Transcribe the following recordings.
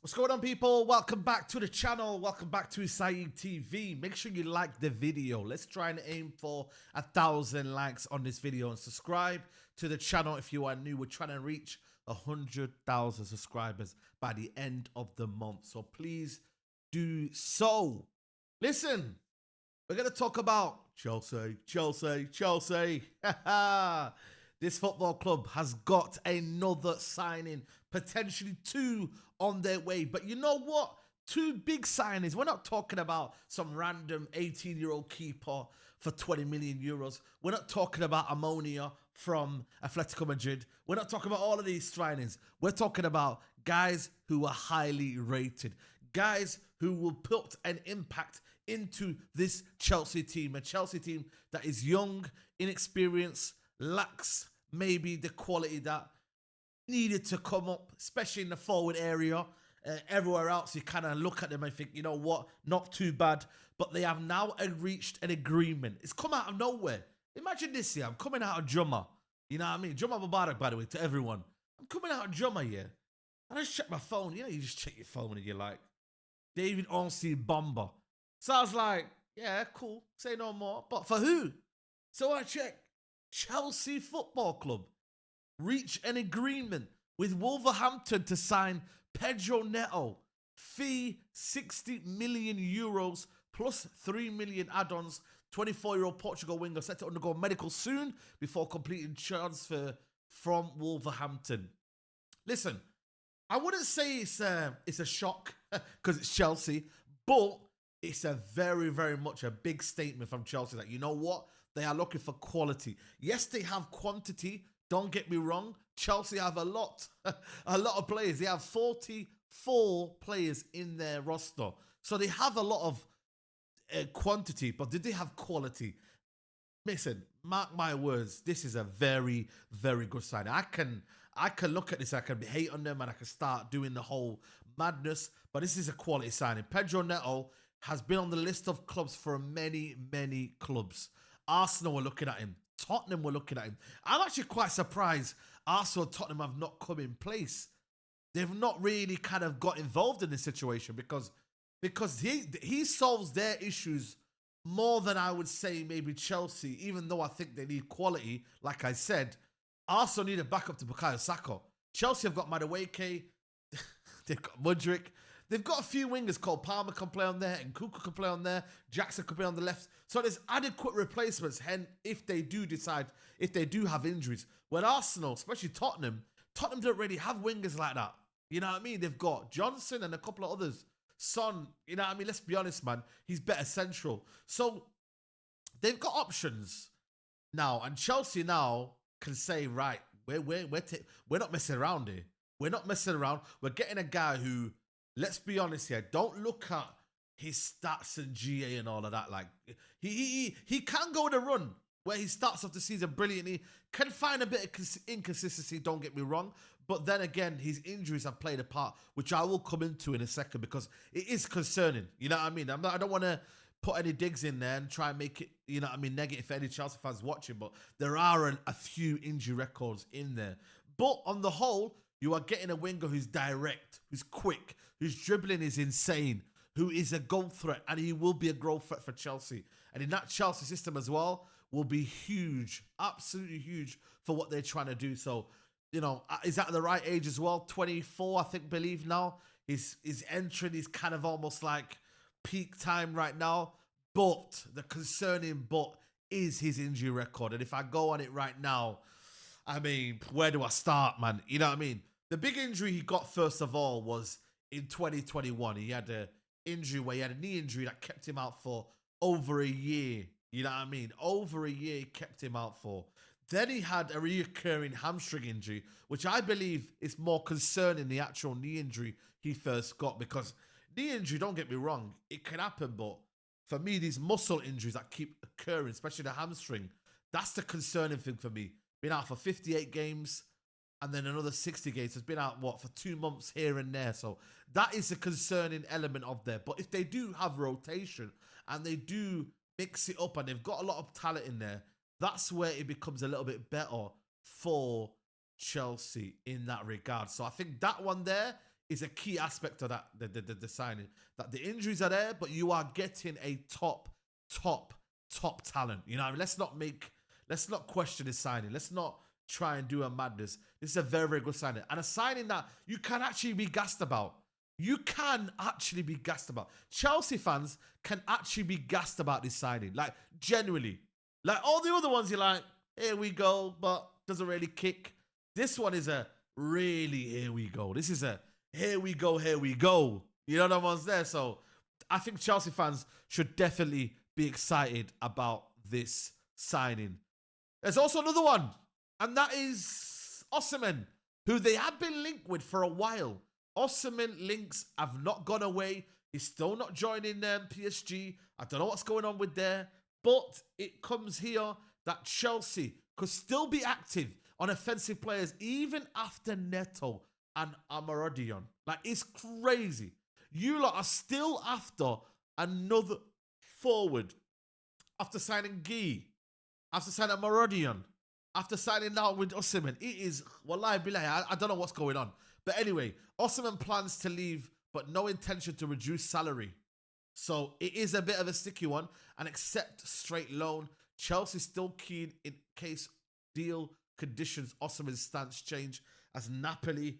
What's going on, people? Welcome back to the channel. Welcome back to Saeed TV. Make sure you like the video. Let's try and aim for 1,000 likes on this video and subscribe to the channel if you are new. We're trying to reach 100,000 subscribers by the end of the month, so please do so. Listen, we're going to talk about Chelsea. This football club has got another signing, potentially two on their way. But you know what? Two big signings. We're not talking about some random 18-year-old keeper for 20 million euros. We're not talking about Ammonia from Atletico Madrid. We're not talking about all of these signings. We're talking about guys who are highly rated, guys who will put an impact into this Chelsea team, a Chelsea team that is young, inexperienced, lacks maybe the quality that needed to come up, especially in the forward area. Everywhere else, you kind of look at them and think, you know what, not too bad. But they have now reached an agreement. It's come out of nowhere. Imagine this here. I'm coming out of Jumma. You know what I mean? Jumma Mubarak, by the way, to everyone. I'm coming out of Jumma here. I just check my phone. You know, you just check your phone and you're like, David Ornstein Bomber. So I was like, yeah, cool. Say no more. But for who? So I check. Chelsea Football Club reach an agreement with Wolverhampton to sign Pedro Neto. Fee 60 million euros plus 3 million add-ons. 24-year-old Portugal winger set to undergo medical soon before completing transfer from Wolverhampton. Listen, I wouldn't say it's a shock because it's Chelsea, but it's a very, very much a big statement from Chelsea that, you know what, they are looking for quality. Yes, they have quantity. Don't get me wrong. Chelsea have a lot of players. They have 44 players in their roster. So they have a lot of quantity, but did they have quality? Listen, mark my words. This is a very, very good sign. I can look at this. I can hate on them and I can start doing the whole madness, but this is a quality signing. Pedro Neto has been on the list of clubs for many, many clubs. Arsenal were looking at him. Tottenham were looking at him. I'm actually quite surprised Arsenal and Tottenham have not come in place. They've not really kind of got involved in this situation because he solves their issues more than I would say maybe Chelsea, even though I think they need quality. Like I said, Arsenal need a backup to Bukayo Saka. Chelsea have got Madueke. They've got Mudryk. They've got a few wingers called Palmer can play on there and Kuka can play on there. Jackson could play on the left. So there's adequate replacements if they do have injuries. When Arsenal, especially Tottenham don't really have wingers like that. You know what I mean? They've got Johnson and a couple of others. Son, you know what I mean? Let's be honest, man. He's better central. So they've got options now. And Chelsea now can say, right, we're not messing around here. We're not messing around. We're getting a guy who, let's be honest here, don't look at his stats and GA and all of that. Like he can go on a run where he starts off the season brilliantly, can find a bit of inconsistency, don't get me wrong. But then again, his injuries have played a part, which I will come into in a second because it is concerning. You know what I mean? I don't want to put any digs in there and try and make it, you know what I mean, negative for any Chelsea fans watching, but there are a few injury records in there. But on the whole, you are getting a winger who's direct, who's quick, whose dribbling is insane, who is a goal threat, and he will be a goal threat for Chelsea. And in that Chelsea system as well, will be huge, absolutely huge for what they're trying to do. So, you know, is at the right age as well. 24, I believe now. He's entering his kind of almost like peak time right now. But the concerning is his injury record. And if I go on it right now, I mean, where do I start, man? You know what I mean? The big injury he got, first of all, was in 2021. He had an injury where he had a knee injury that kept him out for over a year. You know what I mean? Over a year he kept him out for. Then he had a reoccurring hamstring injury, which I believe is more concerning the actual knee injury he first got. Because knee injury, don't get me wrong, it can happen. But for me, these muscle injuries that keep occurring, especially the hamstring, that's the concerning thing for me. Been out for 58 games. And then another 60 games. Has been out, for 2 months here and there. So that is a concerning element of there. But if they do have rotation and they do mix it up and they've got a lot of talent in there, that's where it becomes a little bit better for Chelsea in that regard. So I think that one there is a key aspect of that, the signing. That the injuries are there, but you are getting a top talent. You know what I mean? Let's not question this signing. Let's not try and do a madness. This is a very, very good signing. And a signing that you can actually be gassed about. You can actually be gassed about. Chelsea fans can actually be gassed about this signing. Like, genuinely. Like, all the other ones, you're like, here we go, but doesn't really kick. This one is a really here we go. This is a here we go, here we go. You know what one's there? So I think Chelsea fans should definitely be excited about this signing. There's also another one, and that is Osimhen, who they have been linked with for a while. Osimhen links have not gone away. He's still not joining PSG. I don't know what's going on with there, but it comes here that Chelsea could still be active on offensive players even after Neto and Amarodion. Like, it's crazy. You lot are still after another forward. After signing Guy, after signing Amarodion, after signing now with Osimhen. It is, wallahi billahi, I don't know what's going on. But anyway, Osimhen plans to leave, but no intention to reduce salary. So it is a bit of a sticky one. And accept straight loan. Chelsea still keen in case deal conditions, Osimhen's stance change as Napoli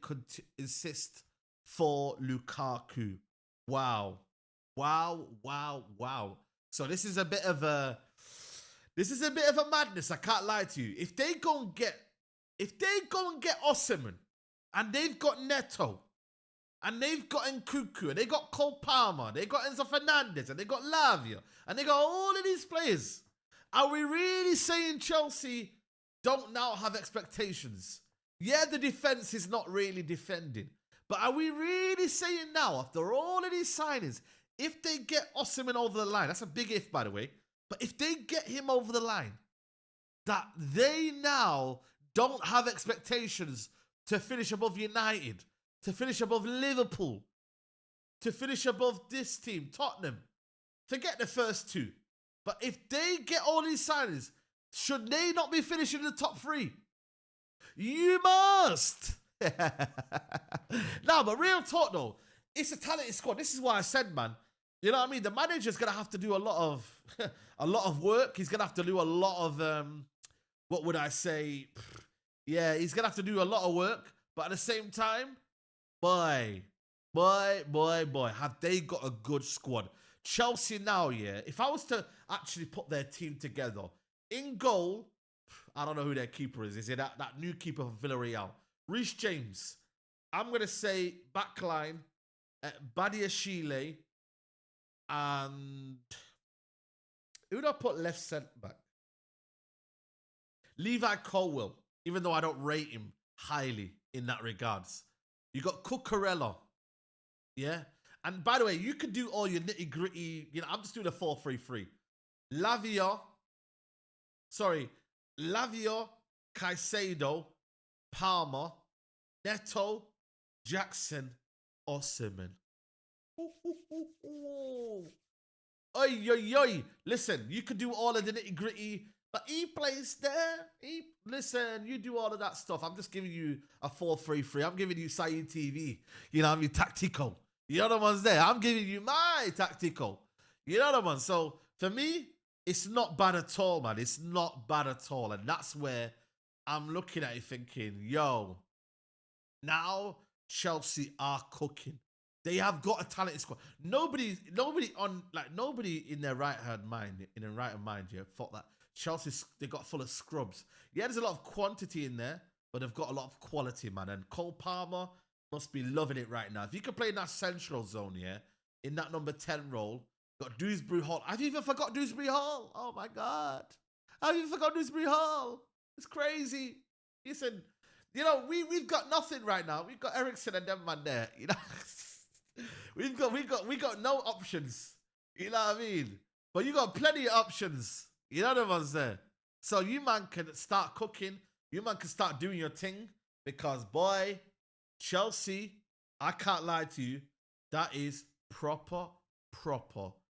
could insist for Lukaku. Wow. So this is a bit of a madness. I can't lie to you. If they go and get Osimhen, and they've got Neto, and they've got Nkunku, and they got Cole Palmer, they got Enzo Fernandez, and they got Lavia, and they got all of these players. Are we really saying Chelsea don't now have expectations? Yeah, the defense is not really defending. But are we really saying now, after all of these signings, if they get Osimhen over the line, that's a big if, by the way, but if they get him over the line, that they now don't have expectations to finish above United, to finish above Liverpool, to finish above this team, Tottenham. Forget the first two. But if they get all these signings, should they not be finishing in the top three? You must. No, but real talk though, it's a talented squad. This is why I said, man, you know what I mean? The manager's going to have to do a lot of work. He's going to have to do a lot of, what would I say? Yeah, he's going to have to do a lot of work. But at the same time, boy, have they got a good squad. Chelsea now, yeah, if I was to actually put their team together, in goal, I don't know who their keeper is. Is it that new keeper for Villarreal? Reece James. I'm going to say backline, Badiashile, and who do I put left centre back? Levi Colwill, even though I don't rate him highly in that regards. You got Cucurella, yeah? And by the way, you can do all your nitty-gritty, you know, I'm just doing a 4-3-3. Lavia, Caicedo, Palmer, Neto, Jackson, Osimhen. Oi. Listen, you can do all of the nitty-gritty, but he plays there. Listen, you do all of that stuff. I'm just giving you a 4-3-3. I'm giving you Saeed TV. You know what I mean? Tactical. You know the ones there. I'm giving you my tactical. You know the ones. So for me, it's not bad at all, man. It's not bad at all. And that's where I'm looking at it thinking, yo, now Chelsea are cooking. They have got a talented squad. Nobody in their right mind, yeah, thought that Chelsea, they got full of scrubs. Yeah, there's a lot of quantity in there, but they've got a lot of quality, man. And Cole Palmer must be loving it right now. If you could play in that central zone, yeah, in that number 10 role, got Dewsbury Hall. I've even forgot Dewsbury Hall. Oh my God. I've even forgot Dewsbury Hall. It's crazy. Listen, you know, we've got nothing right now. We've got Ericsson and them man there. You know, we got no options. You know what I mean? But you got plenty of options. You know the ones there. So you man can start cooking. You man can start doing your thing. Because boy, Chelsea, I can't lie to you, that is proper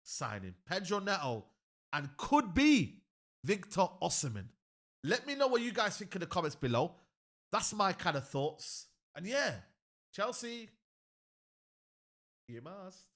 signing. Pedro Neto and could be Victor Osimhen. Let me know what you guys think in the comments below. That's my kind of thoughts. And yeah, Chelsea, you must.